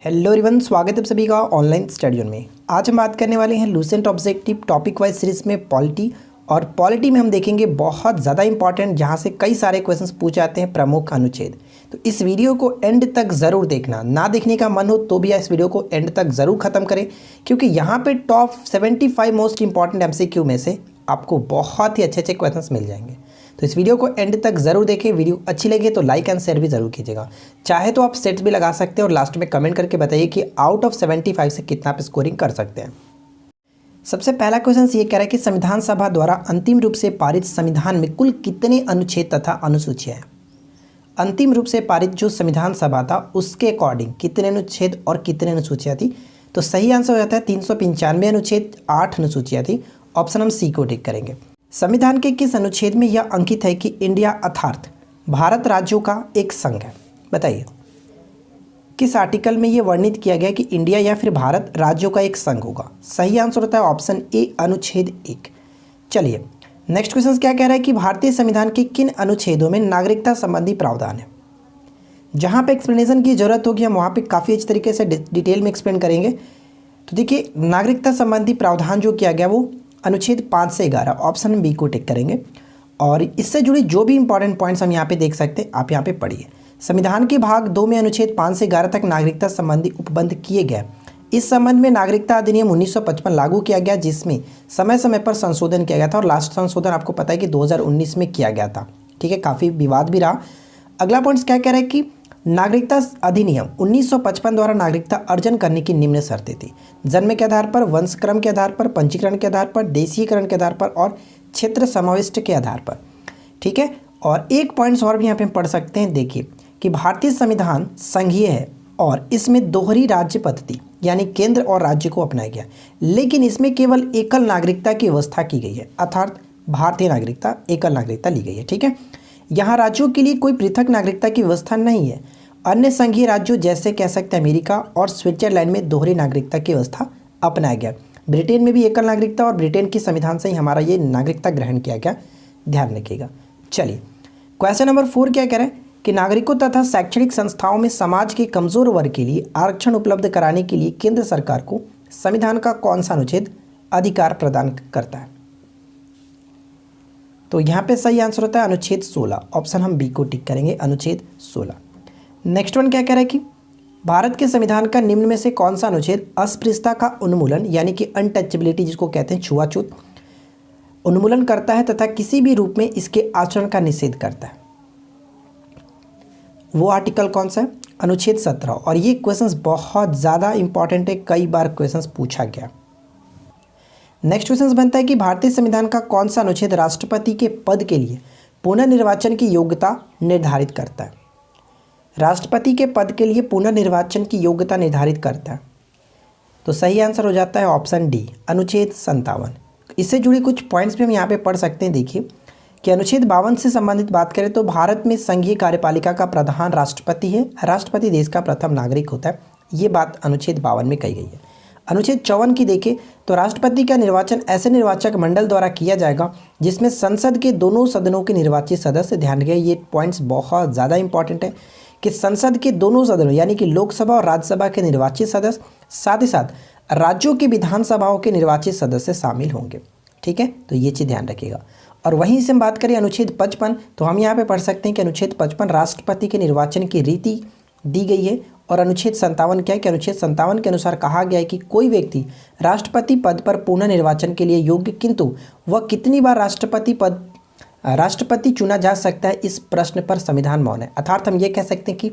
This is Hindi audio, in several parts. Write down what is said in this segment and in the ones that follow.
हेलो एवरीवन, स्वागत है आप सभी का ऑनलाइन स्टडी जोन में। आज हम बात करने वाले हैं Lucent objective topic wise series में पॉलिटी। और पॉलिटी में हम देखेंगे बहुत ज़्यादा इंपॉर्टेंट, जहां से कई सारे क्वेश्चंस पूछे जाते हैं, प्रमुख अनुच्छेद। तो इस वीडियो को एंड तक ज़रूर देखना। ना देखने का मन हो तो भी इस वीडियो को एंड तक ज़रूर ख़त्म करें, क्योंकि यहाँ पर टॉप 75 मोस्ट इंपॉर्टेंट MCQ में से आपको बहुत ही अच्छे अच्छे क्वेश्चंस मिल जाएंगे। तो इस वीडियो को एंड तक ज़रूर देखें। वीडियो अच्छी लगे तो लाइक एंड शेयर भी ज़रूर कीजिएगा। चाहे तो आप सेट्स भी लगा सकते हैं और लास्ट में कमेंट करके बताइए कि आउट ऑफ 75 से कितना आप स्कोरिंग कर सकते हैं। सबसे पहला क्वेश्चन ये कह रहा है कि संविधान सभा द्वारा अंतिम रूप से पारित संविधान में कुल कितने अनुच्छेद तथा अनुसूचियाँ हैं। अंतिम रूप से पारित जो संविधान सभा था उसके अकॉर्डिंग कितने अनुच्छेद और कितने अनुसूचियाँ थी। तो सही आंसर हो जाता है 395 अनुच्छेद, 8 अनुसूचियाँ थी। ऑप्शन हम सी को टिक करेंगे। संविधान के किस अनुच्छेद में यह अंकित है कि इंडिया अर्थात भारत राज्यों का एक संघ है। बताइए किस आर्टिकल में यह वर्णित किया गया कि इंडिया या फिर भारत राज्यों का एक संघ होगा। सही आंसर होता है ऑप्शन ए, अनुच्छेद 1। चलिए नेक्स्ट क्वेश्चन क्या कह रहा है कि भारतीय संविधान के किन अनुच्छेदों में नागरिकता संबंधी प्रावधान है। जहाँ पे एक्सप्लेनेशन की जरूरत होगी हम वहाँ पे काफ़ी अच्छी तरीके से डिटेल में एक्सप्लेन करेंगे। तो देखिए नागरिकता संबंधी प्रावधान जो किया गया वो अनुच्छेद 5 से 11, ऑप्शन बी को टिक करेंगे। और इससे जुड़ी जो भी इंपॉर्टेंट पॉइंट्स हम यहाँ पे देख सकते हैं, आप यहाँ पे पढ़िए। संविधान के भाग 2 में अनुच्छेद 5 से 11 तक नागरिकता संबंधी उपबंध किए गए। इस संबंध में नागरिकता अधिनियम 1955 लागू किया गया, जिसमें समय समय पर संशोधन किया गया था। और लास्ट संशोधन आपको पता है कि 2019 में किया गया था। ठीक है, काफ़ी विवाद भी रहा। अगला पॉइंट क्या कह रहा है कि नागरिकता अधिनियम 1955 द्वारा नागरिकता अर्जन करने की निम्न शर्तें थी। जन्म के आधार पर, वंशक्रम के आधार पर, पंजीकरण के आधार पर, देशीयकरण के आधार पर और क्षेत्र समाविष्ट के आधार पर। ठीक है, और एक पॉइंट्स और भी यहाँ पे हम पढ़ सकते हैं। देखिए कि भारतीय संविधान संघीय है और इसमें दोहरी राज्य पद्धति यानी केंद्र और राज्य को अपनाया गया, लेकिन इसमें केवल एकल नागरिकता की व्यवस्था की गई है, अर्थात भारतीय नागरिकता, एकल नागरिकता ली गई है। ठीक है, यहाँ राज्यों के लिए कोई पृथक नागरिकता की व्यवस्था नहीं है। अन्य संघीय राज्यों जैसे कह सकते हैं अमेरिका और स्विट्जरलैंड में दोहरी नागरिकता की व्यवस्था अपनाया गया। ब्रिटेन में भी एकल नागरिकता और ब्रिटेन की संविधान से ही हमारा ये नागरिकता ग्रहण किया गया, ध्यान रखिएगा। चलिए क्वेश्चन नंबर 4 क्या कह रहे हैं कि नागरिकों तथा शैक्षणिक संस्थाओं में समाज के कमजोर वर्ग के लिए आरक्षण उपलब्ध कराने के लिए केंद्र सरकार को संविधान का कौन सा अनुच्छेद अधिकार प्रदान करता है। तो यहाँ पे सही आंसर होता है अनुच्छेद 16, ऑप्शन हम बी को टिक करेंगे, अनुच्छेद 16। नेक्स्ट वन क्या कह रहा है कि भारत के संविधान का निम्न में से कौन सा अनुच्छेद अस्पृश्यता का उन्मूलन यानी कि अनटचेबिलिटी जिसको कहते हैं, छुआछूत, उन्मूलन करता है तथा किसी भी रूप में इसके आचरण का निषेध करता है। वो आर्टिकल कौन सा है, अनुच्छेद 17। और ये क्वेश्चंस बहुत ज़्यादा इंपॉर्टेंट है, कई बार क्वेश्चंस पूछा गया। नेक्स्ट क्वेश्चन बनता है कि भारतीय संविधान का कौन सा अनुच्छेद राष्ट्रपति के पद के लिए पुनर्निर्वाचन की योग्यता निर्धारित करता है। राष्ट्रपति के पद के लिए पुनर्निर्वाचन की योग्यता निर्धारित करता है। तो सही आंसर हो जाता है ऑप्शन डी, अनुच्छेद 57। इससे जुड़ी कुछ पॉइंट्स भी हम यहाँ पे पढ़ सकते हैं। देखिए कि अनुच्छेद 52 से संबंधित बात करें तो भारत में संघीय कार्यपालिका का प्रधान राष्ट्रपति है। राष्ट्रपति देश का प्रथम नागरिक होता है, ये बात अनुच्छेद 52 में कही गई है। अनुच्छेद 54 की देखें तो राष्ट्रपति का निर्वाचन ऐसे निर्वाचक मंडल द्वारा किया जाएगा जिसमें संसद के दोनों सदनों के निर्वाचित सदस्य, ध्यान रखिए ये पॉइंट्स बहुत ज़्यादा इंपॉर्टेंट है कि संसद के दोनों सदनों यानी कि लोकसभा और राज्यसभा के निर्वाचित सदस्य, साथ ही साथ राज्यों की विधानसभाओं के निर्वाचित सदस्य शामिल होंगे। ठीक है, तो ये चीज़ ध्यान रखिएगा। और वहीं से हम बात करें अनुच्छेद 55, तो हम यहाँ पे पढ़ सकते हैं कि अनुच्छेद 55 राष्ट्रपति के निर्वाचन की रीति दी गई है। और अनुच्छेद 57 क्या है कि अनुच्छेद 57 के अनुसार कहा गया है कि कोई व्यक्ति राष्ट्रपति पद पर पुनः निर्वाचन के लिए योग्य, किंतु वह कितनी बार राष्ट्रपति चुना जा सकता है, इस प्रश्न पर संविधान मौन है। अर्थात हम ये कह सकते हैं कि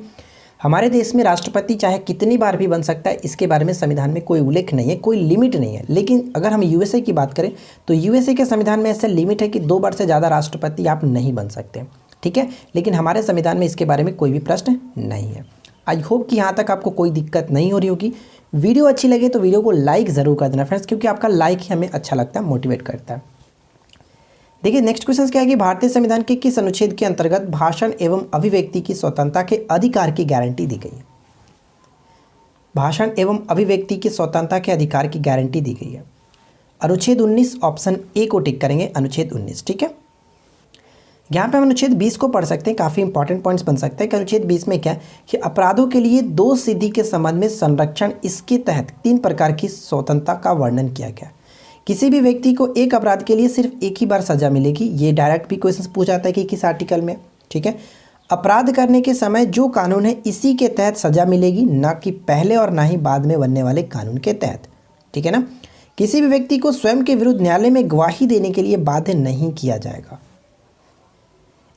हमारे देश में राष्ट्रपति चाहे कितनी बार भी बन सकता है, इसके बारे में संविधान में कोई उल्लेख नहीं है, कोई लिमिट नहीं है। लेकिन अगर हम यूएसए की बात करें तो यूएसए के संविधान में ऐसा लिमिट है कि 2 बार से ज़्यादा राष्ट्रपति आप नहीं बन सकते। ठीक है, लेकिन हमारे संविधान में इसके बारे में कोई भी प्रश्न नहीं है। आई होप कि यहाँ तक आपको कोई दिक्कत नहीं हो रही होगी। वीडियो अच्छी लगे तो वीडियो को लाइक ज़रूर कर देना फ्रेंड्स, क्योंकि आपका लाइक ही हमें अच्छा लगता है, मोटिवेट करता है। देखिए नेक्स्ट क्वेश्चन क्या है कि भारतीय संविधान के किस अनुच्छेद के अंतर्गत भाषण एवं अभिव्यक्ति की स्वतंत्रता के अधिकार की गारंटी दी गई है। भाषण एवं अभिव्यक्ति की स्वतंत्रता के अधिकार की गारंटी दी गई है। अनुच्छेद 19, ऑप्शन ए को टिक करेंगे, अनुच्छेद 19। ठीक है, यहाँ पे हम अनुच्छेद 20 को पढ़ सकते हैं, काफ़ी इंपॉर्टेंट पॉइंट्स बन सकते हैं कि अनुच्छेद 20 में क्या है कि अपराधों के लिए दो सिद्धि के संबंध में संरक्षण, इसके तहत 3 प्रकार की स्वतंत्रता का वर्णन किया गया। किसी भी व्यक्ति को एक अपराध के लिए सिर्फ एक ही बार सजा मिलेगी, ये डायरेक्ट भी क्वेश्चन पूछा जाता है कि किस आर्टिकल में, ठीक है। अपराध करने के समय जो कानून है इसी के तहत सजा मिलेगी, ना कि पहले और ना ही बाद में बनने वाले कानून के तहत, ठीक है ना। किसी भी व्यक्ति को स्वयं के विरुद्ध न्यायालय में गवाही देने के लिए बाध्य नहीं किया जाएगा।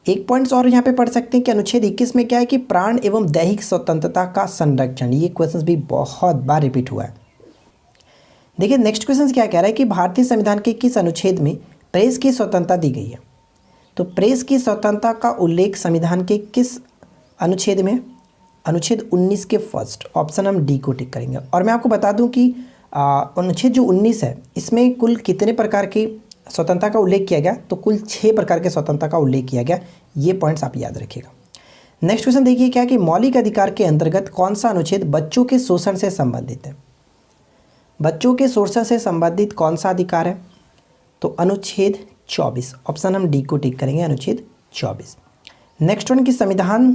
एक पॉइंट्स और यहाँ पे पढ़ सकते हैं कि अनुच्छेद 21 में क्या है कि प्राण एवं दैहिक स्वतंत्रता का संरक्षण, ये क्वेश्चन भी बहुत बार रिपीट हुआ है। देखिए नेक्स्ट क्वेश्चन क्या कह रहा है कि भारतीय संविधान के किस अनुच्छेद में प्रेस की स्वतंत्रता दी गई है। तो प्रेस की स्वतंत्रता का उल्लेख संविधान के किस अनुच्छेद में, अनुच्छेद 19 के फर्स्ट, ऑप्शन हम डी को टिक करेंगे। और मैं आपको बता दूं कि अनुच्छेद जो 19 है इसमें कुल कितने प्रकार की स्वतंत्रता का उल्लेख किया गया, तो कुल 6 प्रकार के स्वतंत्रता का उल्लेख किया गया। ये पॉइंट्स आप याद रखिएगा। नेक्स्ट क्वेश्चन देखिए क्या कि मौलिक अधिकार के अंतर्गत कौन सा अनुच्छेद बच्चों के शोषण से संबंधित है। बच्चों के शोषण से संबंधित कौन सा अधिकार है, तो अनुच्छेद 24, ऑप्शन हम डी को टिक करेंगे, अनुच्छेद 24। नेक्स्ट वन कि संविधान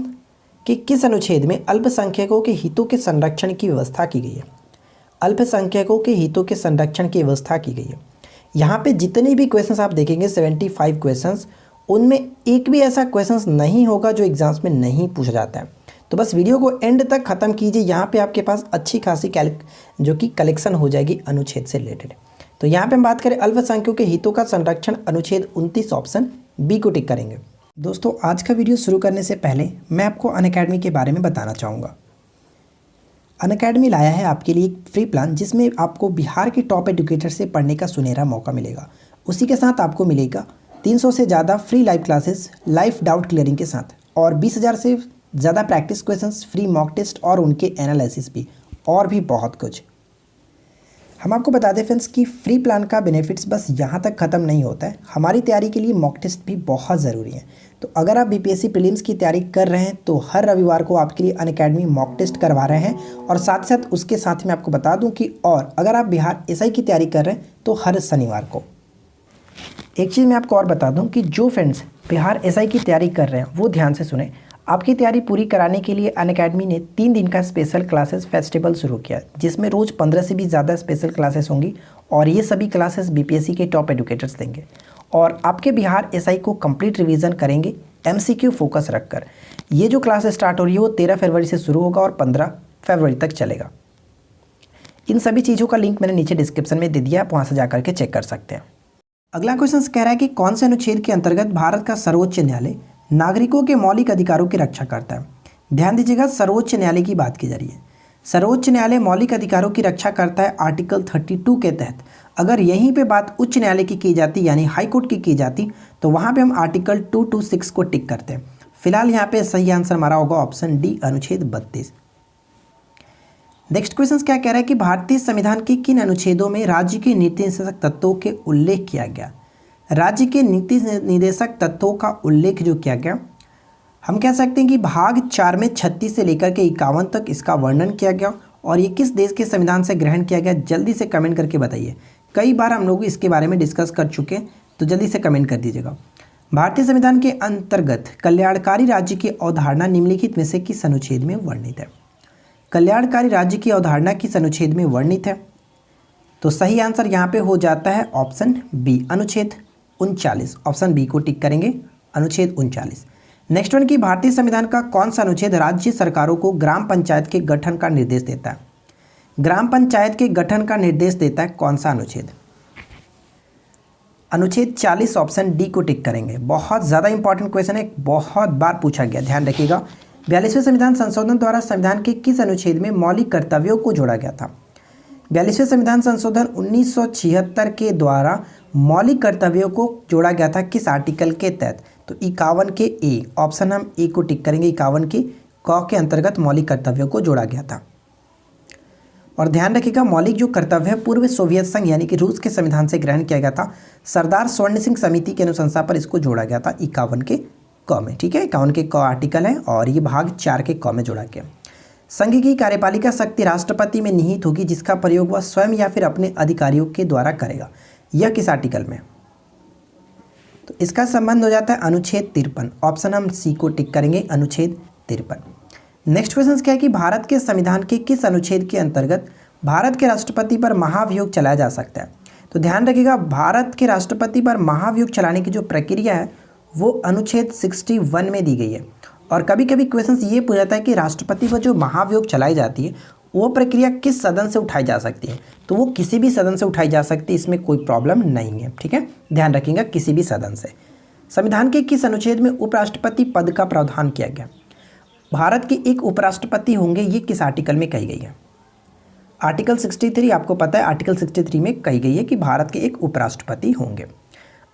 के किस अनुच्छेद में अल्पसंख्यकों के हितों के संरक्षण की व्यवस्था की गई है। अल्पसंख्यकों के हितों के संरक्षण की व्यवस्था की गई है। यहाँ पे जितने भी क्वेश्चंस आप देखेंगे 75 क्वेश्चंस, उनमें एक भी ऐसा क्वेश्चंस नहीं होगा जो एग्जाम्स में नहीं पूछा जाता है। तो बस वीडियो को एंड तक ख़त्म कीजिए, यहाँ पे आपके पास अच्छी खासी जो कि कलेक्शन हो जाएगी अनुच्छेद से रिलेटेड। तो यहाँ पे हम बात करें अल्पसंख्यकों के हितों का संरक्षण, अनुच्छेद 29, ऑप्शन बी को टिक करेंगे। दोस्तों आज का वीडियो शुरू करने से पहले मैं आपको अनअकैडमी के बारे में बताना चाहूँगा। अनअकैडमी लाया है आपके लिए एक फ्री प्लान जिसमें आपको बिहार के टॉप एजुकेटर से पढ़ने का सुनहरा मौका मिलेगा। उसी के साथ आपको मिलेगा 300 से ज़्यादा free live classes live doubt clearing के साथ, और 20,000 से ज़्यादा practice questions, free mock test और उनके एनालिसिस भी, और भी बहुत कुछ। हम आपको बता दें फ्रेंड्स कि फ्री प्लान का बेनिफिट्स बस यहाँ तक ख़त्म नहीं होता है, हमारी तैयारी के लिए मॉक टेस्ट भी बहुत ज़रूरी है। तो अगर आप बीपीएससी प्रीलिम्स की तैयारी कर रहे हैं तो हर रविवार को आपके लिए अनअकैडमी मॉक टेस्ट करवा रहे हैं, और साथ साथ उसके साथ में आपको बता दूं कि और अगर आप बिहार एसआई की तैयारी कर रहे हैं तो हर शनिवार को। एक चीज़ मैं आपको और बता दूं कि जो फ्रेंड्स बिहार एसआई की तैयारी कर रहे हैं वो ध्यान से सुने। आपकी तैयारी पूरी कराने के लिए अनअकैडमी ने 3 दिन का स्पेशल क्लासेस फेस्टिवल शुरू किया, जिसमें रोज़ 15 से भी ज़्यादा स्पेशल क्लासेस होंगी, और ये सभी क्लासेस बीपीएससी के टॉप एजुकेटर्स देंगे, और आपके बिहार एसआई को कंप्लीट रिवीजन करेंगे एमसीक्यू फोकस रखकर। ये जो क्लास स्टार्ट हो रही है वो 13 फरवरी से शुरू होगा और 15 फरवरी तक चलेगा। इन सभी चीज़ों का लिंक मैंने नीचे डिस्क्रिप्शन में दे दिया, आप वहाँ से जाकर के चेक कर सकते हैं। अगला क्वेश्चन कह रहा है कि कौन से अनुच्छेद के अंतर्गत भारत का सर्वोच्च न्यायालय नागरिकों के मौलिक अधिकारों की रक्षा करता है। ध्यान दीजिएगा, सर्वोच्च न्यायालय की बात की जा रही है। सर्वोच्च न्यायालय मौलिक अधिकारों की रक्षा करता है आर्टिकल 32 के तहत। अगर यहीं पे बात उच्च न्यायालय की जाती, यानी हाई कोर्ट की जाती, तो वहाँ पे हम आर्टिकल 226 को टिक करते हैं। फिलहाल यहाँ पे सही आंसर हमारा होगा ऑप्शन डी, अनुच्छेद 32। नेक्स्ट क्वेश्चन क्या कह रहा है कि भारतीय संविधान के किन अनुच्छेदों में राज्य के नीति निर्देशक तत्वों के उल्लेख किया गया। राज्य के नीति निर्देशक तत्वों का उल्लेख जो किया गया, हम कह सकते हैं कि भाग 4 में 36 से लेकर के 51 तक इसका वर्णन किया गया, और ये किस देश के संविधान से ग्रहण किया गया, जल्दी से कमेंट करके बताइए। कई बार हम लोग इसके बारे में डिस्कस कर चुके हैं, तो जल्दी से कमेंट कर दीजिएगा। भारतीय संविधान के अंतर्गत कल्याणकारी राज्य की अवधारणा निम्नलिखित में से किस अनुच्छेद में वर्णित है। कल्याणकारी राज्य की अवधारणा किस अनुच्छेद में वर्णित है, तो सही आंसर यहाँ पे हो जाता है ऑप्शन बी, अनुच्छेद 39, ऑप्शन बी को टिक करेंगे, अनुच्छेद 39। नेक्स्ट वन की भारतीय संविधान का कौन सा अनुच्छेद राज्य सरकारों को ग्राम पंचायत के गठन का निर्देश देता है। ग्राम पंचायत के गठन का निर्देश देता है कौन सा अनुच्छेद, अनुच्छेद 40, ऑप्शन डी को टिक करेंगे। बहुत ज़्यादा इंपॉर्टेंट क्वेश्चन है, बहुत बार पूछा गया, ध्यान रखिएगा। 42वें संविधान संशोधन द्वारा संविधान के किस अनुच्छेद में मौलिक कर्तव्यों को जोड़ा गया था। 42वें संविधान संशोधन 1976 के द्वारा मौलिक कर्तव्यों को जोड़ा गया था किस आर्टिकल के तहत, तो 51 के ए, ऑप्शन हम ए को टिक करेंगे। 51 के क के अंतर्गत मौलिक कर्तव्यों को जोड़ा गया था। और ध्यान रखिएगा, मौलिक जो कर्तव्य है पूर्व सोवियत संघ यानी कि रूस के संविधान से ग्रहण किया गया था। सरदार स्वर्ण सिंह समिति के अनुशंसा पर इसको जोड़ा गया था 51 के क में, ठीक है। 51 के क आर्टिकल है, और ये भाग 4 के क में जोड़ा गया। संघ की कार्यपालिका शक्ति राष्ट्रपति में निहित होगी, जिसका प्रयोग वह स्वयं या फिर अपने अधिकारियों के द्वारा करेगा। यह किस आर्टिकल में, तो इसका संबंध हो जाता है अनुच्छेद 53। ऑप्शन हम सी को टिक करेंगे, अनुच्छेद 53। नेक्स्ट क्वेश्चन क्या है कि भारत के संविधान के किस अनुच्छेद के अंतर्गत भारत के राष्ट्रपति पर महाभियोग चलाया जा सकता है? तो ध्यान रखिएगा, भारत के राष्ट्रपति पर महाभियोग चलाने की जो प्रक्रिया है वो अनुच्छेद 61 में दी गई है। और कभी कभी क्वेश्चन ये पूछा जाता है कि राष्ट्रपति पर जो महाभियोग चलाई जाती है वो प्रक्रिया किस सदन से उठाई जा सकती है? तो वो किसी भी सदन से उठाई जा सकती है, इसमें कोई प्रॉब्लम नहीं है। ठीक है, ध्यान रखिएगा, किसी भी सदन से। संविधान के किस अनुच्छेद में उपराष्ट्रपति पद का प्रावधान किया गया? भारत के एक उपराष्ट्रपति होंगे, ये किस आर्टिकल में कही गई है? आर्टिकल 63, आपको पता है आर्टिकल 63 में कही गई है कि भारत के एक उपराष्ट्रपति होंगे।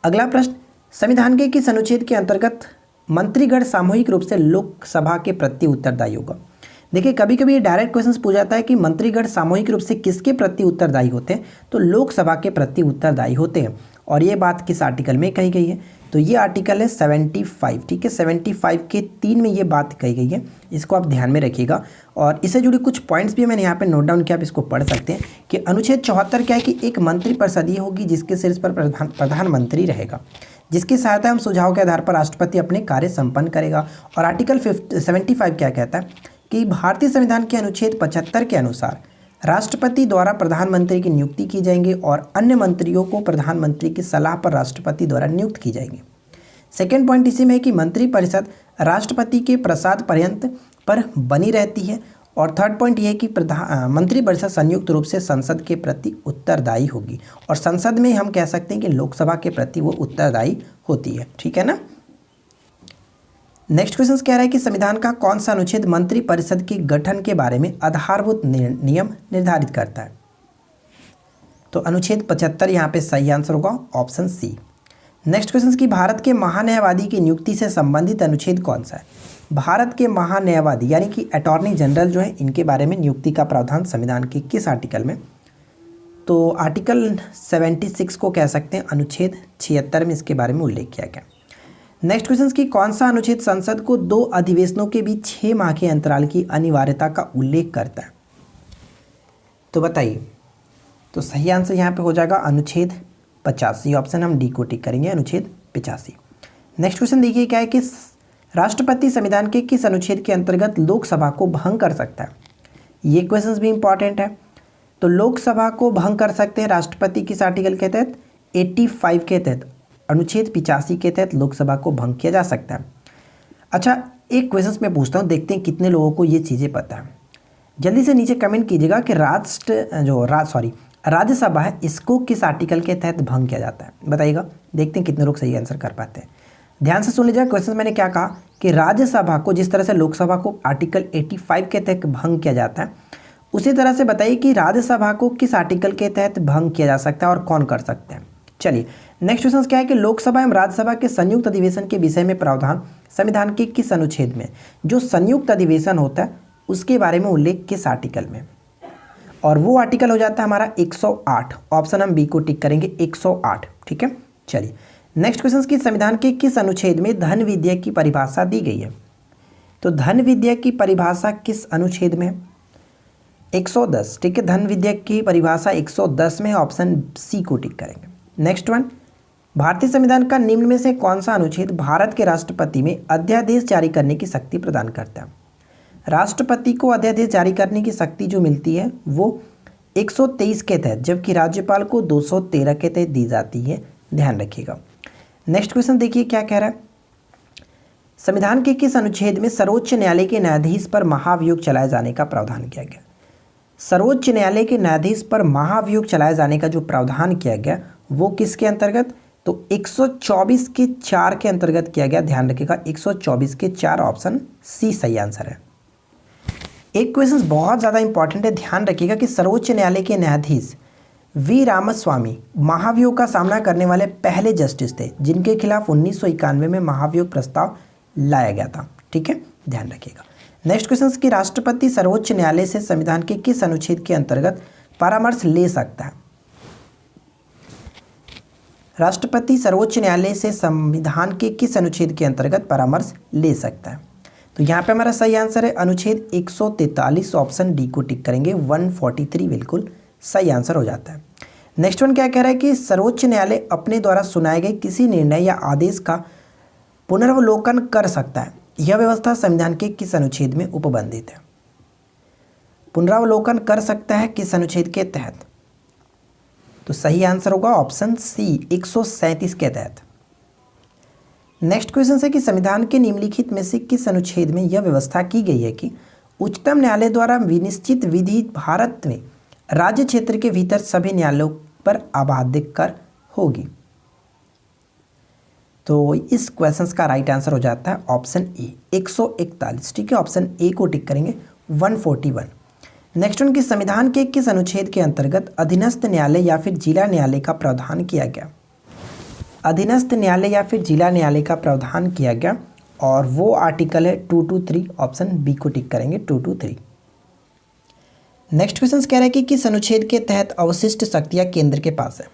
अगला प्रश्न, संविधान के किस अनुच्छेद के अंतर्गत मंत्रीगण सामूहिक रूप से लोकसभा के प्रति उत्तरदायी होगा? देखिए, कभी कभी ये डायरेक्ट क्वेश्चन पूछा जाता है कि मंत्रीगण सामूहिक रूप से किसके प्रति उत्तरदायी होते हैं? तो लोकसभा के प्रति उत्तरदायी होते हैं। और ये बात किस आर्टिकल में कही गई है? तो ये आर्टिकल है 75। ठीक है, 75 के 3 में ये बात कही गई है, इसको आप ध्यान में रखिएगा। और इससे जुड़े कुछ पॉइंट्स भी मैंने यहाँ पे नोट डाउन किया, आप इसको पढ़ सकते हैं कि अनुच्छेद 74 क्या है कि एक मंत्रिपरिषद होगी जिसके शीर्ष पर प्रधानमंत्री रहेगा, जिसकी सहायता हम सुझाव के आधार पर राष्ट्रपति अपने कार्य संपन्न करेगा। और आर्टिकल 75 क्या कहता है कि भारतीय संविधान के अनुच्छेद 75 के अनुसार राष्ट्रपति द्वारा प्रधानमंत्री की नियुक्ति की जाएंगी और अन्य मंत्रियों को प्रधानमंत्री की सलाह पर राष्ट्रपति द्वारा नियुक्त की जाएंगी। सेकेंड पॉइंट इसी में है कि मंत्रिपरिषद राष्ट्रपति के प्रसाद पर्यंत पर बनी रहती है। और थर्ड पॉइंट ये है कि मंत्रिपरिषद संयुक्त रूप से संसद के प्रति उत्तरदायी होगी। और संसद में हम कह सकते हैं कि लोकसभा के प्रति वो उत्तरदायी होती है। ठीक है ना। नेक्स्ट क्वेश्चन कह रहा है कि संविधान का कौन सा अनुच्छेद मंत्रिपरिषद के गठन के बारे में आधारभूत नियम निर्धारित करता है? तो अनुच्छेद 75 यहाँ पे सही आंसर होगा, ऑप्शन सी। नेक्स्ट क्वेश्चन की भारत के महान्यायवादी की नियुक्ति से संबंधित अनुच्छेद कौन सा है? भारत के महान्यायवादी यानी कि अटॉर्नी जनरल जो है, इनके बारे में नियुक्ति का प्रावधान संविधान के किस आर्टिकल में? तो आर्टिकल 76 को कह सकते हैं, अनुच्छेद 76 में इसके बारे में उल्लेख किया गया। नेक्स्ट क्वेश्चन की कौन सा अनुच्छेद संसद को 2 अधिवेशनों के बीच 6 माह के अंतराल की अनिवार्यता का उल्लेख करता है? तो बताइए। तो सही आंसर यहाँ पे हो जाएगा अनुच्छेद 85। ऑप्शन हम डी को टिक करेंगे, अनुच्छेद 85। नेक्स्ट क्वेश्चन देखिए क्या है कि राष्ट्रपति संविधान के किस अनुच्छेद के अंतर्गत लोकसभा को भंग कर सकता है? ये क्वेश्चन भी इंपॉर्टेंट है। तो लोकसभा को भंग कर सकते हैं राष्ट्रपति किस आर्टिकल के तहत? 85 के तहत, अनुच्छेद 85 के तहत लोकसभा को भंग किया जा सकता है। अच्छा, एक क्वेश्चन मैं पूछता हूँ, देखते हैं कितने लोगों को ये चीज़ें पता है। जल्दी से नीचे कमेंट कीजिएगा कि राज्यसभा है, इसको किस आर्टिकल के तहत भंग किया जाता है? बताइएगा, देखते हैं कितने लोग सही आंसर कर पाते हैं। ध्यान से सुन लीजिएगा, क्वेश्चन मैंने क्या कहा कि राज्यसभा को जिस तरह से लोकसभा को आर्टिकल 85 के तहत भंग किया जाता है, उसी तरह से बताइए कि राज्यसभा को किस आर्टिकल के तहत भंग किया जा सकता है और कौन कर सकते हैं। चलिए, नेक्स्ट क्वेश्चन क्या है कि लोकसभा एवं राज्यसभा के संयुक्त अधिवेशन के विषय में प्रावधान संविधान के किस अनुच्छेद में? जो संयुक्त अधिवेशन होता है उसके बारे में उल्लेख किस आर्टिकल में? और वो आर्टिकल हो जाता है हमारा 108। ऑप्शन हम बी को टिक करेंगे, 108। ठीक है, चलिए नेक्स्ट क्वेश्चन की संविधान के किस अनुच्छेद में धन विधेयक की परिभाषा दी गई है? तो धन विधेयक की परिभाषा किस अनुच्छेद में है? 110। ठीक है, धन विधेयक की परिभाषा 110 में, ऑप्शन सी को टिक करेंगे। नेक्स्ट वन, भारतीय संविधान का निम्न में से कौन सा अनुच्छेद भारत के राष्ट्रपति में अध्यादेश जारी करने की शक्ति प्रदान करता है? राष्ट्रपति को अध्यादेश जारी करने की शक्ति जो मिलती है वो 123 के तहत, जबकि राज्यपाल को 213 के तहत दी जाती है। ध्यान रखिएगा। नेक्स्ट क्वेश्चन देखिए क्या कह रहा है, संविधान के किस अनुच्छेद में सर्वोच्च न्यायालय के न्यायाधीश पर महाभियोग चलाए जाने का प्रावधान किया गया? सर्वोच्च न्यायालय के न्यायाधीश पर महाभियोग चलाए जाने का जो प्रावधान किया गया वो किसके अंतर्गत? तो 124 के 4 के अंतर्गत किया गया। ध्यान रखिएगा, 124 के 4, ऑप्शन सी सही आंसर है। एक क्वेश्चन बहुत ज़्यादा इंपॉर्टेंट है, ध्यान रखिएगा कि सर्वोच्च न्यायालय के न्यायाधीश वी रामास्वामी महाभियोग का सामना करने वाले पहले जस्टिस थे जिनके खिलाफ 1991 में महाभियोग प्रस्ताव लाया गया था। ठीक है, ध्यान रखिएगा। नेक्स्ट क्वेश्चन की राष्ट्रपति सर्वोच्च न्यायालय से संविधान के किस अनुच्छेद के अंतर्गत परामर्श ले सकता है? राष्ट्रपति सर्वोच्च न्यायालय से संविधान के किस अनुच्छेद के अंतर्गत परामर्श ले सकता है? तो यहाँ पे हमारा सही आंसर है अनुच्छेद 143। ऑप्शन डी को टिक करेंगे, 143 बिल्कुल सही आंसर हो जाता है। नेक्स्ट वन क्या कह रहा है कि सर्वोच्च न्यायालय अपने द्वारा सुनाए गए किसी निर्णय या आदेश का पुनर्वलोकन कर सकता है। यह व्यवस्था संविधान के किस अनुच्छेद में उपबंधित है? पुनरावलोकन कर सकता है किस अनुच्छेद के तहत? तो सही आंसर होगा ऑप्शन सी 137 के तहत। नेक्स्ट क्वेश्चन है कि संविधान के निम्नलिखित में से किस अनुच्छेद में यह व्यवस्था की गई है कि उच्चतम न्यायालय द्वारा विनिश्चित विधि भारत में राज्य क्षेत्र के भीतर सभी न्यायालयों पर आबाध्य कर होगी? तो इस क्वेश्चन का राइट आंसर हो जाता है ऑप्शन ए 141। ठीक है, ऑप्शन ए को टिक करेंगे 141। नेक्स्ट उनके संविधान के किस अनुच्छेद के अंतर्गत अधीनस्थ न्यायालय या फिर जिला न्यायालय का प्रावधान किया गया? अधीनस्थ न्यायालय या फिर जिला न्यायालय का प्रावधान किया गया और वो आर्टिकल है 223। ऑप्शन बी को टिक करेंगे 223। नेक्स्ट क्वेश्चन कह रहा है कि किस अनुच्छेद के तहत अवशिष्ट शक्तियां केंद्र के पास है?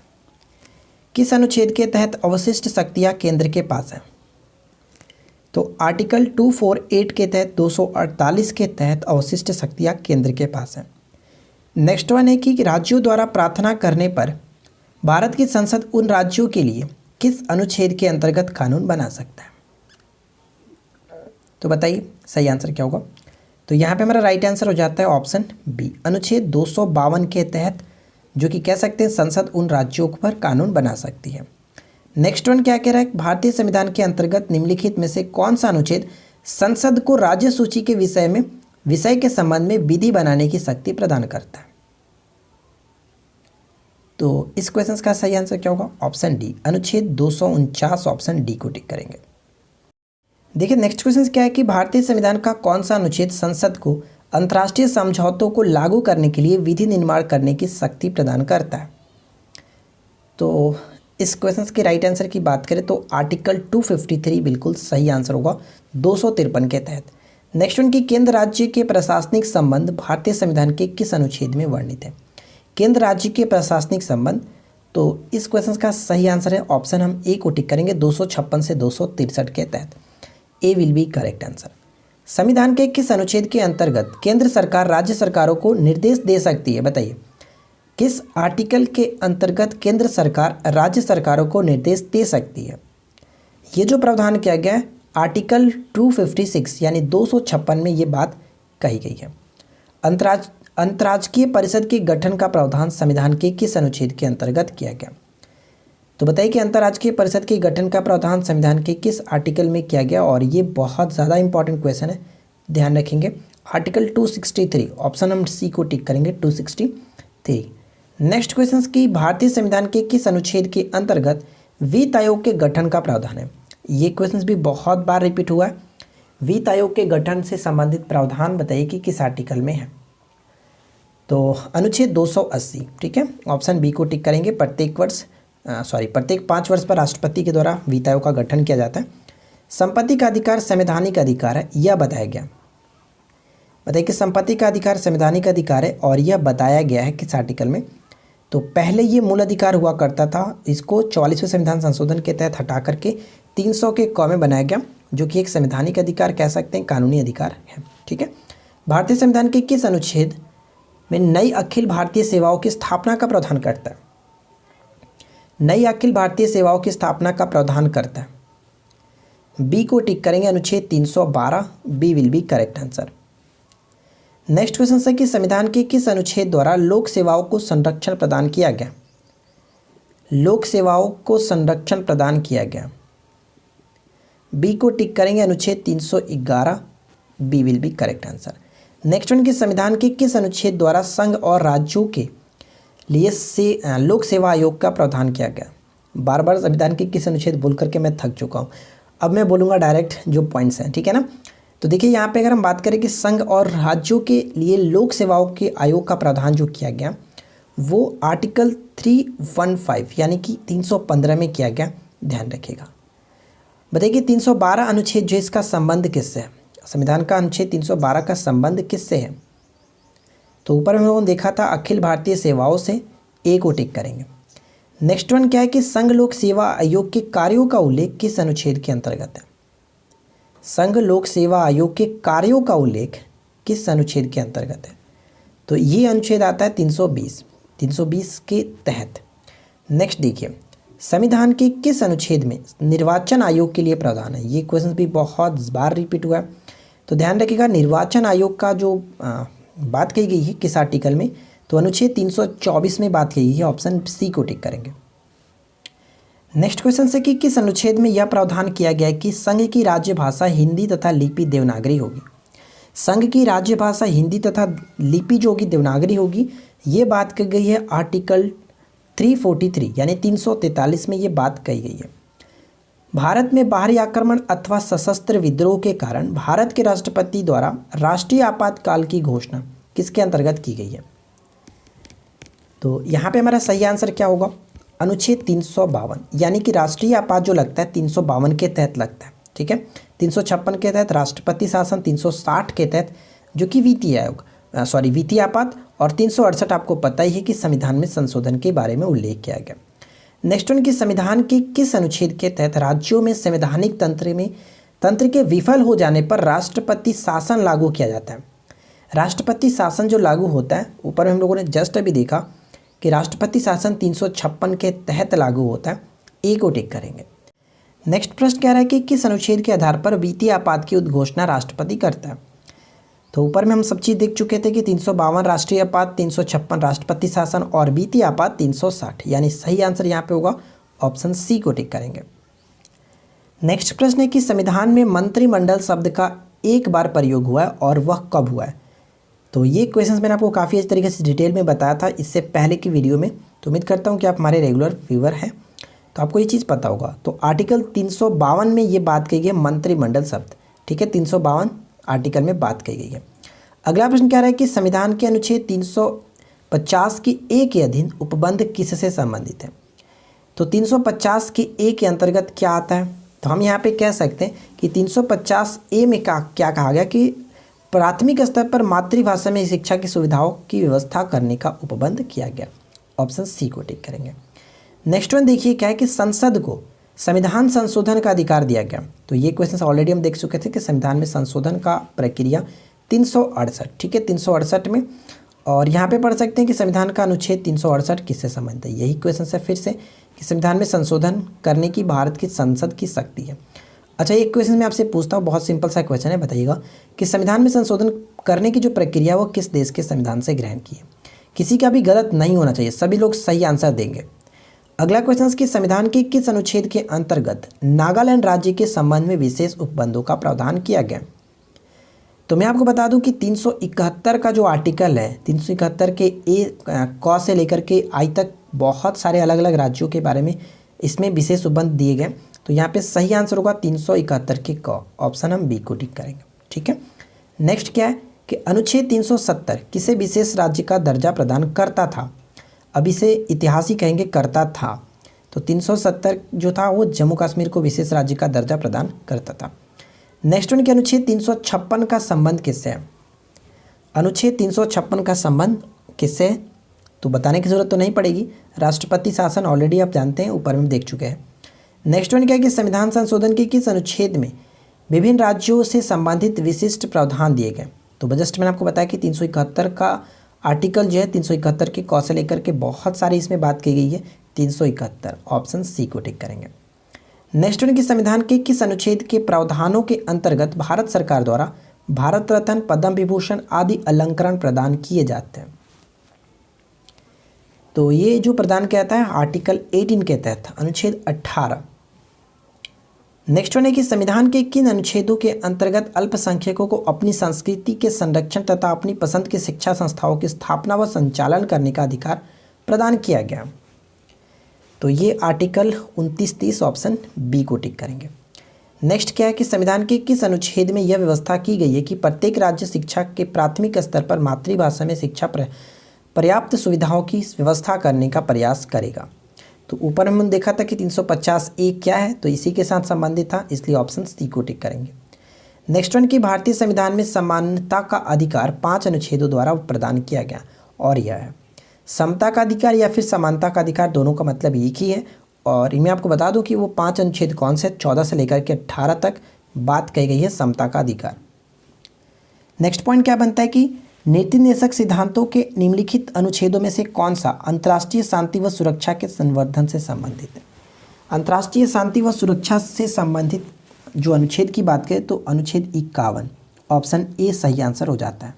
किस अनुच्छेद के तहत अवशिष्ट शक्तियां केंद्र के पास है? तो आर्टिकल 248 के तहत 248 के तहत अवशिष्ट शक्तियां केंद्र के पास है। नेक्स्ट वन है कि राज्यों द्वारा प्रार्थना करने पर भारत की संसद उन राज्यों के लिए किस अनुच्छेद के अंतर्गत कानून बना सकता है? तो बताइए सही आंसर क्या होगा? तो यहाँ पे हमारा राइट आंसर हो जाता है ऑप्शन बी अनुच्छेद 252 के तहत, जो कि कह सकते हैं संसद उन राज्यों पर कानून बना सकती है। नेक्स्ट वन क्या कह रहा है? भारतीय संविधान के अंतर्गत निम्नलिखित में से कौन सा अनुच्छेद संसद को राज्य सूची के विषय के संबंध में विधि बनाने की शक्ति प्रदान करता है? तो इस क्वेश्चन का सही आंसर क्या होगा? ऑप्शन डी अनुच्छेद 249। ऑप्शन डी को टिक करेंगे। देखिए नेक्स्ट क्वेश्चन क्या है कि भारतीय संविधान का कौन सा अनुच्छेद संसद को अंतर्राष्ट्रीय समझौतों को लागू करने के लिए विधि निर्माण करने की शक्ति प्रदान करता है? तो इस क्वेश्चन के राइट आंसर की बात करें तो आर्टिकल 253 बिल्कुल सही आंसर होगा 253 के तहत। नेक्स्ट उनकी केंद्र राज्य के प्रशासनिक संबंध भारतीय संविधान के किस अनुच्छेद में वर्णित है? केंद्र राज्य के प्रशासनिक संबंध, तो इस क्वेश्चन का सही आंसर है ऑप्शन हम ए को टिक करेंगे 256 से 263 के तहत। ए विल बी करेक्ट आंसर। संविधान के किस अनुच्छेद के अंतर्गत केंद्र सरकार राज्य सरकारों को निर्देश दे सकती है? बताइए किस आर्टिकल के अंतर्गत केंद्र सरकार राज्य सरकारों को निर्देश दे सकती है? ये जो प्रावधान किया गया है आर्टिकल 256 यानी 256 में ये बात कही गई है। अंतर्राज्यीय परिषद के गठन का प्रावधान संविधान के किस अनुच्छेद के अंतर्गत किया गया? तो बताइए कि अंतर्राज्यीय परिषद के गठन का प्रावधान संविधान के किस आर्टिकल में किया गया? और ये बहुत ज़्यादा इंपॉर्टेंट क्वेश्चन है, ध्यान रखेंगे। आर्टिकल 263। ऑप्शन हम सी को टिक करेंगे 263। नेक्स्ट क्वेश्चन की भारतीय संविधान के किस अनुच्छेद के अंतर्गत वित्त आयोग के गठन का प्रावधान है? ये क्वेश्चन भी बहुत बार रिपीट हुआ है। वित्त आयोग के गठन से संबंधित प्रावधान बताइए कि किस आर्टिकल में है? तो अनुच्छेद 280। ठीक है, ऑप्शन बी को टिक करेंगे। प्रत्येक 5 वर्ष पर राष्ट्रपति के द्वारा वित्त आयोग का गठन किया जाता है। संपत्ति का अधिकार संवैधानिक अधिकार है, यह बताया गया। बताइए कि संपत्ति का अधिकार संवैधानिक अधिकार है और यह बताया गया है किस आर्टिकल में? तो पहले ये मूल अधिकार हुआ करता था, इसको 44वें संविधान संशोधन के तहत हटा करके 300 के क में बनाया गया, जो कि एक संवैधानिक अधिकार कह सकते हैं, कानूनी अधिकार है। ठीक है, भारतीय संविधान के किस अनुच्छेद में नई अखिल भारतीय सेवाओं की स्थापना का प्रावधान करता है? नई अखिल भारतीय सेवाओं की स्थापना का प्रावधान करता है। बी को टिक करेंगे अनुच्छेद 312। B will be correct answer. Next question है कि संविधान के किस अनुच्छेद द्वारा लोक सेवाओं को संरक्षण प्रदान किया गया? लोक सेवाओं को संरक्षण प्रदान किया गया। बी को टिक करेंगे अनुच्छेद 311। B will be correct answer. Next one के संविधान के किस अनुच्छेद द्वारा संघ और राज्यों के लिए लोक सेवा आयोग का प्रावधान किया गया? बार बार संविधान के किस अनुच्छेद बोल करके मैं थक चुका हूँ, अब मैं बोलूँगा डायरेक्ट जो पॉइंट्स हैं। ठीक है ना, तो देखिए यहाँ पे अगर हम बात करें कि संघ और राज्यों के लिए लोक सेवाओं के आयोग का प्रावधान जो किया गया वो आर्टिकल 315 यानी कि 315 में किया गया, ध्यान रखिएगा। बताइए कि 312 अनुच्छेद जो इसका संबंध किससे है? संविधान का अनुच्छेद 312 का संबंध किससे है? तो ऊपर में लोगों ने देखा था अखिल भारतीय सेवाओं से, ए को टिक करेंगे। नेक्स्ट वन क्या है कि संघ लोक सेवा आयोग के कार्यों का उल्लेख किस अनुच्छेद के अंतर्गत है? संघ लोक सेवा आयोग के कार्यों का उल्लेख किस अनुच्छेद के अंतर्गत है? तो ये अनुच्छेद आता है 320 के तहत। नेक्स्ट देखिए, संविधान के किस अनुच्छेद में निर्वाचन आयोग के लिए प्रावधान है? ये क्वेश्चन भी बहुत बार रिपीट हुआ है, तो ध्यान रखिएगा। निर्वाचन आयोग का जो बात कही गई है किस आर्टिकल में, तो अनुच्छेद 324 में बात की गई है। ऑप्शन सी को टिक करेंगे। नेक्स्ट क्वेश्चन से कि किस अनुच्छेद में यह प्रावधान किया गया है कि संघ की राज्य भाषा हिंदी तथा लिपि देवनागरी होगी? संघ की राज्य भाषा हिंदी तथा लिपि जो होगी देवनागरी होगी, ये बात कही गई है आर्टिकल 343 यानी 343 में ये बात कही गई है। भारत में बाहरी आक्रमण अथवा सशस्त्र विद्रोह के कारण भारत के राष्ट्रपति द्वारा राष्ट्रीय आपातकाल की घोषणा किसके अंतर्गत की गई है? तो यहाँ पे हमारा सही आंसर क्या होगा? अनुच्छेद 352 यानी कि राष्ट्रीय आपात जो लगता है 352 के तहत लगता है, ठीक है। 356 के तहत राष्ट्रपति शासन, 360 के तहत जो कि वित्तीय आपात, और 368 आपको पता ही है कि संविधान में संशोधन के बारे में उल्लेख किया गया। नेक्स्ट वन की संविधान के किस अनुच्छेद के तहत राज्यों में संवैधानिक तंत्र के विफल हो जाने पर राष्ट्रपति शासन लागू किया जाता है? राष्ट्रपति शासन जो लागू होता है, ऊपर हम लोगों ने जस्ट अभी देखा कि राष्ट्रपति शासन 356 के तहत लागू होता है। ए को टिक करेंगे। नेक्स्ट प्रश्न कह रहा है कि किस अनुच्छेद के आधार पर वित्तीय आपात की उद्घोषणा राष्ट्रपति करता है? तो ऊपर में हम सब चीज़ देख चुके थे कि 352 राष्ट्रीय आपात, 356 राष्ट्रपति शासन और वित्तीय आपात 360, यानी सही आंसर यहाँ पे होगा ऑप्शन सी को टिक करेंगे। नेक्स्ट प्रश्न है कि संविधान में मंत्रिमंडल शब्द का एक बार प्रयोग हुआ है और वह कब हुआ है? तो ये क्वेश्चन मैंने आपको काफ़ी अच्छी तरीके से डिटेल में बताया था इससे पहले की वीडियो में, तो उम्मीद करता हूँ कि आप हमारे रेगुलर व्यूअर हैं तो आपको ये चीज़ पता होगा। तो आर्टिकल 352 में ये बात कही गई है मंत्रिमंडल शब्द, ठीक है, 352 आर्टिकल में बात कही गई है। अगला प्रश्न कह रहा है कि संविधान के अनुच्छेद 350 की ए के अधीन उपबंध किससे संबंधित है? तो 350 की ए के अंतर्गत क्या आता है? तो हम यहाँ पे कह सकते हैं कि 350 ए में क्या कहा गया कि प्राथमिक स्तर पर मातृभाषा में शिक्षा की सुविधाओं की व्यवस्था करने का उपबंध किया गया। ऑप्शन सी को टिक करेंगे। नेक्स्ट वन देखिए क्या है कि संसद को संविधान संशोधन का अधिकार दिया गया। तो ये क्वेश्चन ऑलरेडी हम देख चुके थे कि संविधान में संशोधन का प्रक्रिया 368, ठीक है, 368 में, और यहाँ पे पढ़ सकते हैं कि संविधान का अनुच्छेद 368 किससे संबंधित है। यही क्वेश्चन है फिर से कि संविधान में संशोधन करने की भारत की संसद की शक्ति है। अच्छा, एक क्वेश्चन मैं आपसे पूछता हूँ, बहुत सिंपल सा क्वेश्चन है, बताइएगा कि संविधान में संशोधन करने की जो प्रक्रिया वो किस देश के संविधान से ग्रहण की है? किसी का भी गलत नहीं होना चाहिए, सभी लोग सही आंसर देंगे। अगला क्वेश्चन कि संविधान के किस अनुच्छेद के अंतर्गत नागालैंड राज्य के संबंध में विशेष उपबंधों का प्रावधान किया गया? तो मैं आपको बता दूं कि 371 का जो आर्टिकल है, 371 के ए क से लेकर के आई तक बहुत सारे अलग अलग राज्यों के बारे में इसमें विशेष उपबंध दिए गए। तो यहाँ पे सही आंसर होगा 371 के क, ऑप्शन हम बी को टिक करेंगे, ठीक है। नेक्स्ट क्या है कि अनुच्छेद 370 किसे विशेष राज्य का दर्जा प्रदान करता था? अब इसे इतिहासी कहेंगे करता था। तो 370 जो था वो जम्मू कश्मीर को विशेष राज्य का दर्जा प्रदान करता था। नेक्स्ट वन के अनुच्छेद 356 का संबंध किससे है? अनुच्छेद 356 का संबंध किससे है? तो बताने की जरूरत तो नहीं पड़ेगी, राष्ट्रपति शासन ऑलरेडी आप जानते हैं, ऊपर में देख चुके हैं। नेक्स्ट वन क्या है कि संविधान संशोधन के किस अनुच्छेद में विभिन्न राज्यों से संबंधित विशिष्ट प्रावधान दिए गए? तो जस्ट मैंने आपको बताया कि 371 का आर्टिकल जो है 371 के क से लेकर के बहुत सारी इसमें बात की गई है। 371 ऑप्शन सी को टिक करेंगे। नेक्स्ट वन की संविधान के किस अनुच्छेद के प्रावधानों के अंतर्गत भारत सरकार द्वारा भारत रत्न, पद्म विभूषण आदि अलंकरण प्रदान किए जाते हैं? तो ये जो प्रदान किया जाता है आर्टिकल 18 के तहत, अनुच्छेद 18। नेक्स्ट वन है कि संविधान के किन अनुच्छेदों के अंतर्गत अल्पसंख्यकों को अपनी संस्कृति के संरक्षण तथा अपनी पसंद की शिक्षा संस्थाओं की स्थापना व संचालन करने का अधिकार प्रदान किया गया? तो ये आर्टिकल 29-30 ऑप्शन बी को टिक करेंगे। नेक्स्ट क्या है कि संविधान के किस अनुच्छेद में यह व्यवस्था की गई है कि प्रत्येक राज्य शिक्षा के प्राथमिक स्तर पर मातृभाषा में शिक्षा पर्याप्त सुविधाओं की व्यवस्था करने का प्रयास करेगा? तो ऊपर हमने देखा था कि 350 ए क्या है, तो इसी के साथ संबंधित था, इसलिए ऑप्शन सी को टिक करेंगे। नेक्स्ट वन की भारतीय संविधान में समानता का अधिकार 5 अनुच्छेदों द्वारा प्रदान किया गया, और यह है समता का अधिकार या फिर समानता का अधिकार, दोनों का मतलब एक ही है। और मैं आपको बता दूं कि वो 5 अनुच्छेद कौन से, 14 से लेकर के 18 तक बात कही गई है समता का अधिकार। नेक्स्ट पॉइंट क्या बनता है कि नीति निर्देशक सिद्धांतों के निम्नलिखित अनुच्छेदों में से कौन सा अंतर्राष्ट्रीय शांति व सुरक्षा के संवर्धन से संबंधित है? अंतर्राष्ट्रीय शांति व सुरक्षा से संबंधित जो अनुच्छेद की बात करें तो अनुच्छेद 51, ऑप्शन ए सही आंसर हो जाता है।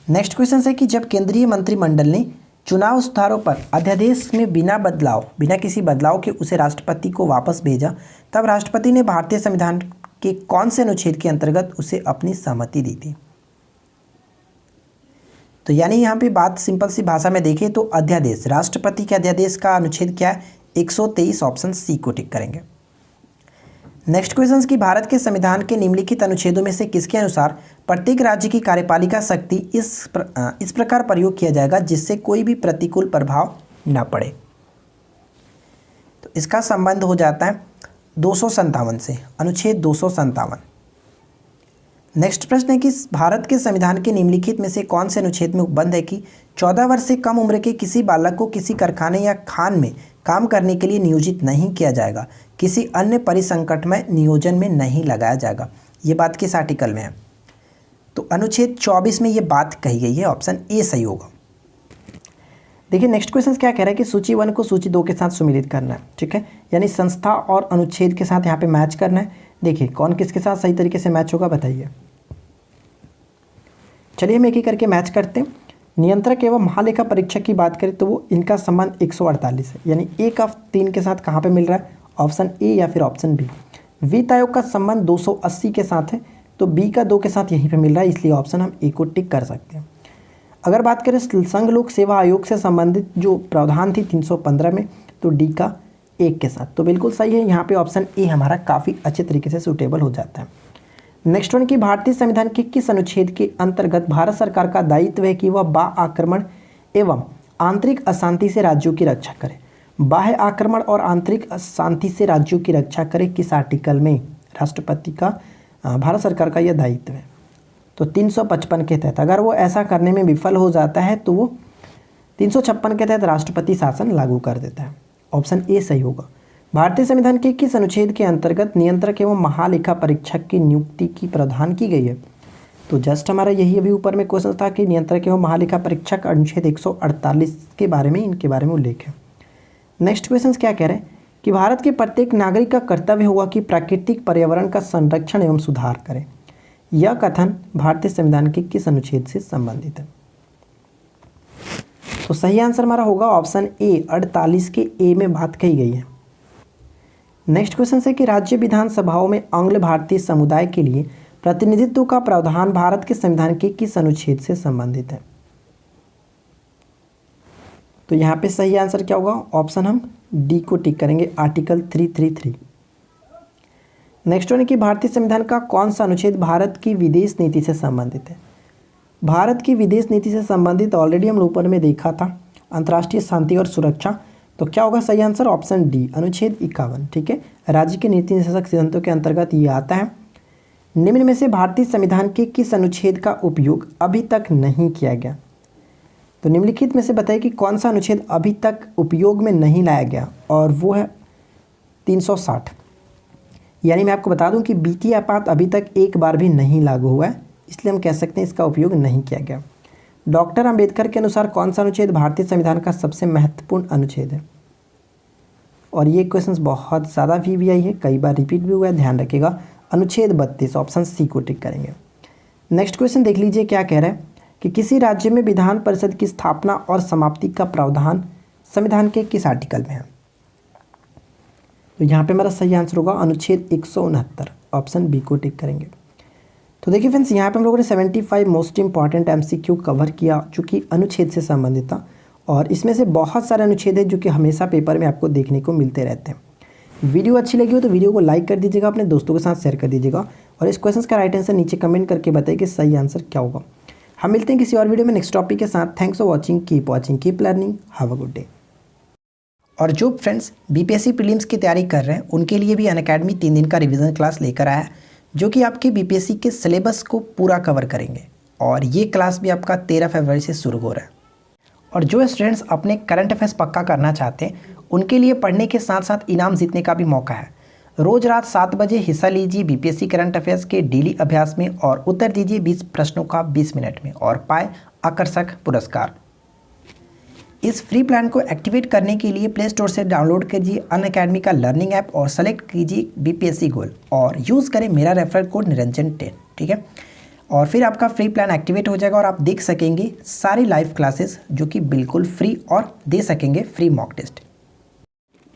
नेक्स्ट क्वेश्चन है कि जब केंद्रीय मंत्रिमंडल ने चुनाव सुधारों पर अध्यादेश में बिना किसी बदलाव के उसे राष्ट्रपति को वापस भेजा, तब राष्ट्रपति ने भारतीय संविधान के कौन से अनुच्छेद के अंतर्गत उसे अपनी सहमति दी थी? तो यानी यहाँ पे बात सिंपल सी भाषा में देखें तो अध्यादेश, राष्ट्रपति के अध्यादेश का अनुच्छेद क्या है? 123, ऑप्शन सी को टिक करेंगे। नेक्स्ट क्वेश्चन की भारत के संविधान के निम्नलिखित अनुच्छेदों में से किसके अनुसार प्रत्येक राज्य की कार्यपालिका शक्ति इस प्रकार प्रयोग किया जाएगा जिससे कोई भी प्रतिकूल प्रभाव न पड़े? तो इसका संबंध हो जाता है 257 से, अनुच्छेद 257। नेक्स्ट प्रश्न है कि भारत के संविधान के निम्नलिखित में से कौन से अनुच्छेद में उपबंध है कि 14 वर्ष से कम उम्र के किसी बालक को किसी कारखाने या खान में काम करने के लिए नियोजित नहीं किया जाएगा, किसी अन्य परिसंकट में नियोजन में नहीं लगाया जाएगा। ये बात किस आर्टिकल में है? तो अनुच्छेद 24 में ये बात कही गई है, ऑप्शन ए सही होगा। देखिए नेक्स्ट क्वेश्चन क्या कह रहा है कि सूची 1 को सूची 2 के साथ सुमिलित करना है, ठीक है, यानी संस्था और अनुच्छेद के साथ यहाँ पे मैच करना है। देखिए कौन किसके साथ सही तरीके से मैच होगा बताइए। चलिए हम एक एक करके मैच करते हैं। नियंत्रक एवं महालेखा परीक्षक की बात करें तो वो इनका संबंध 148 है, यानी ए का 3 के साथ कहाँ पे मिल रहा है? ऑप्शन ए या फिर ऑप्शन बी। वित्त आयोग का संबंध 280 के साथ है, तो बी का 2 के साथ यहीं पे मिल रहा है, इसलिए ऑप्शन हम ए को टिक कर सकते हैं। अगर बात करें संघ लोक सेवा आयोग से संबंधित जो प्रावधान थी 315 में, तो डी का 1 के साथ, तो बिल्कुल सही है। यहाँ पे ऑप्शन ए हमारा काफ़ी अच्छे तरीके से सूटेबल हो जाता है। नेक्स्ट वन की भारतीय संविधान के किस अनुच्छेद के अंतर्गत भारत सरकार का दायित्व है कि वह बाह्य आक्रमण एवं आंतरिक अशांति से राज्यों की रक्षा करे? बाह्य आक्रमण और आंतरिक अशांति से राज्यों की रक्षा करे किस आर्टिकल में राष्ट्रपति का भारत सरकार का यह दायित्व है? तो 355 के तहत। अगर वो ऐसा करने में विफल हो जाता है तो वो 356 के तहत राष्ट्रपति शासन लागू कर देता है। ऑप्शन ए सही होगा। भारतीय संविधान के किस अनुच्छेद के अंतर्गत नियंत्रक एवं महालेखा परीक्षक की नियुक्ति की प्रावधान की गई है? तो जस्ट हमारा यही अभी ऊपर में क्वेश्चन था कि नियंत्रक एवं महालेखा परीक्षक अनुच्छेद 148 के बारे में, इनके बारे में उल्लेख है। नेक्स्ट क्वेश्चन क्या कह रहे हैं कि भारत के प्रत्येक नागरिक का कर्तव्य होगा कि प्राकृतिक पर्यावरण का संरक्षण एवं सुधार करें। यह कथन भारतीय संविधान के किस अनुच्छेद से संबंधित है? तो सही आंसर हमारा होगा ऑप्शन ए, 48 के ए में बात कही गई है। नेक्स्ट क्वेश्चन है कि राज्य विधानसभाओं में आंग्ल भारतीय समुदाय के लिए प्रतिनिधित्व का प्रावधान भारत के संविधान के किस अनुच्छेद से संबंधित है? तो यहाँ पे सही आंसर क्या होगा? ऑप्शन हम डी को टिक करेंगे, आर्टिकल 333। नेक्स्ट वन है कि भारतीय संविधान का कौन सा अनुच्छेद भारत की विदेश नीति से संबंधित है? भारत की विदेश नीति से संबंधित ऑलरेडी हम ऊपर में देखा था, अंतर्राष्ट्रीय शांति और सुरक्षा। तो क्या होगा सही आंसर? ऑप्शन डी, अनुच्छेद 51, ठीक है। राज्य के नीति निर्देशक सिद्धांतों के अंतर्गत ये आता है। निम्न में से भारतीय संविधान के किस अनुच्छेद का उपयोग अभी तक नहीं किया गया? तो निम्नलिखित में से बताइए कि कौन सा अनुच्छेद अभी तक उपयोग में नहीं लाया गया, और वो है 360। यानी मैं आपको बता दूं कि बीटी आपात अभी तक एक बार भी नहीं लागू हुआ है, इसलिए हम कह सकते हैं इसका उपयोग नहीं किया गया। डॉक्टर अंबेडकर के अनुसार कौन सा अनुच्छेद भारतीय संविधान का सबसे महत्वपूर्ण अनुच्छेद है? और ये क्वेश्चन बहुत ज़्यादा भी आई है, कई बार रिपीट भी हुआ है, ध्यान रखिएगा। अनुच्छेद 32, ऑप्शन सी को टिक करेंगे। नेक्स्ट क्वेश्चन देख लीजिए क्या कह रहा है कि किसी राज्य में विधान परिषद की स्थापना और समाप्ति का प्रावधान संविधान के किस आर्टिकल में है? तो यहाँ पे मेरा सही आंसर होगा अनुच्छेद 169, ऑप्शन बी को टिक करेंगे। तो देखिए फ्रेंड्स, यहाँ पे हम लोगों ने 75 मोस्ट इंपॉर्टेंट एमसीक्यू कवर किया जो कि अनुच्छेद से संबंधित था, और इसमें से बहुत सारे अनुच्छेद हैं जो कि हमेशा पेपर में आपको देखने को मिलते रहते हैं। वीडियो अच्छी लगी हो तो वीडियो को लाइक कर दीजिएगा, अपने दोस्तों के साथ शेयर कर दीजिएगा, और इस क्वेश्चन का राइट आंसर नीचे कमेंट करके बताइए कि सही आंसर क्या होगा। हम मिलते हैं किसी और वीडियो में नेक्स्ट टॉपिक के साथ। Thanks for watching, keep learning, have a good day. और जो फ्रेंड्स बीपीएससी प्रीलिम्स की तैयारी कर रहे हैं उनके लिए भी अनअकैडमी 3 दिन का रिवीजन क्लास लेकर आया है, जो कि आपके बीपीएससी के सिलेबस को पूरा कवर करेंगे, और ये क्लास भी आपका 13 फरवरी से शुरू हो रहा है। और जो स्टूडेंट्स अपने करंट अफेयर्स पक्का करना चाहते हैं उनके लिए पढ़ने के साथ साथ इनाम जीतने का भी मौका है। रोज रात 7 बजे हिस्सा लीजिए बीपीएससी करंट अफेयर्स के डेली अभ्यास में और उत्तर दीजिए 20 प्रश्नों का 20 मिनट में और पाए आकर्षक पुरस्कार। इस फ्री प्लान को एक्टिवेट करने के लिए प्ले स्टोर से डाउनलोड कीजिए अनअकैडमी का लर्निंग ऐप और सेलेक्ट कीजिए बीपीएससी गोल और यूज़ करें मेरा रेफरल कोड निरंजन 10, ठीक है। और फिर आपका फ्री प्लान एक्टिवेट हो जाएगा और आप देख सकेंगे सारी लाइव क्लासेस जो कि बिल्कुल फ्री और दे सकेंगे free mock test.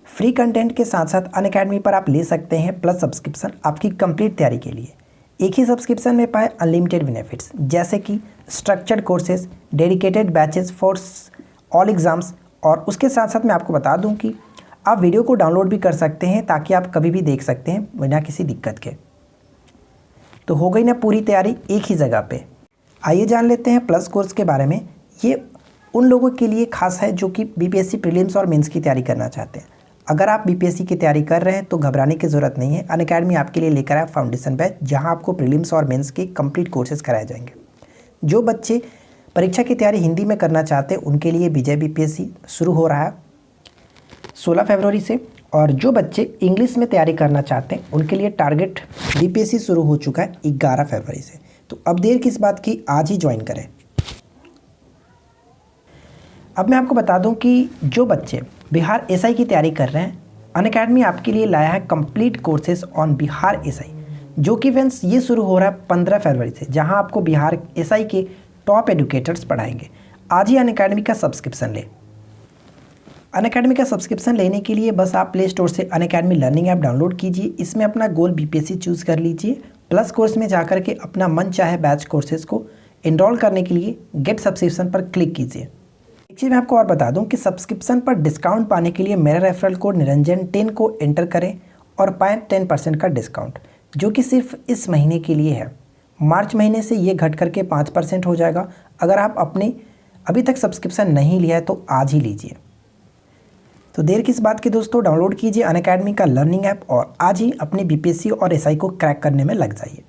Free content के साथ साथ अनअकैडमी पर आप ले सकते हैं प्लस सब्सक्रिप्शन आपकी कंप्लीट तैयारी के लिए। एक ही सब्सक्रिप्शन में पाए अनलिमिटेड बेनिफिट्स जैसे कि structured courses, dedicated batches for all exams और उसके साथ साथ मैं आपको बता दूं कि आप वीडियो को डाउनलोड भी कर सकते हैं ताकि आप कभी भी देख सकते हैं बिना किसी दिक्कत के। तो हो गई ना पूरी तैयारी एक ही जगह पे। आइए जान लेते हैं प्लस कोर्स के बारे में। ये उन लोगों के लिए खास है जो कि बीपीएससी प्रीलिम्स और मेंस की तैयारी करना चाहते हैं। अगर आप बीपीएससी की तैयारी कर रहे हैं तो घबराने की ज़रूरत नहीं है। अनअकैडमी आपके लिए लेकर आया फाउंडेशन बैच जहां आपको प्रीलिम्स और मेंस के कंप्लीट कोर्सेज कराए जाएंगे। जो बच्चे परीक्षा की तैयारी हिंदी में करना चाहते हैं उनके लिए विजय बीपीएससी शुरू हो रहा है 16 फरवरी से, और जो बच्चे इंग्लिश में तैयारी करना चाहते हैं उनके लिए टारगेट बीपीएससी शुरू हो चुका है 11 फरवरी से। तो अब देर किस बात की, आज ही ज्वाइन करें। अब मैं आपको बता दूं कि जो बच्चे बिहार एसआई की तैयारी कर रहे हैं, अनअकैडमी आपके लिए लाया है complete courses on Bihar SI, जो कि फ्रेंड्स ये शुरू हो रहा है 15 फरवरी से, जहां आपको बिहार एसआई के टॉप एडुकेटर्स पढ़ाएंगे। आज ही अनअकैडमी का सब्सक्रिप्शन लें। अनअकैडमी का सब्सक्रिप्शन लेने के लिए बस आप प्ले स्टोर से अनअकैडमी लर्निंग ऐप डाउनलोड कीजिए। इसमें अपना गोल बीपीएससी चूज़ कर लीजिए। प्लस कोर्स में जाकर के अपना मन चाहे बैच कोर्सेज को एनरोल करने के लिए गेट सब्सक्रिप्शन पर क्लिक कीजिए। एक चीज़ मैं आपको और बता दूं कि सब्सक्रिप्शन पर डिस्काउंट पाने के लिए मेरा रेफरल कोड निरंजन 10 को एंटर करें और पाएँ 10% का डिस्काउंट, जो कि सिर्फ इस महीने के लिए है। मार्च महीने से ये घट करके 5% हो जाएगा। अगर आप अपने अभी तक सब्सक्रिप्शन नहीं लिया है तो आज ही लीजिए। तो देर किस बात की दोस्तों, डाउनलोड कीजिए अनअकैडमी का लर्निंग ऐप और आज ही अपने बीपीएससी और एसआई को क्रैक करने में लग जाइए।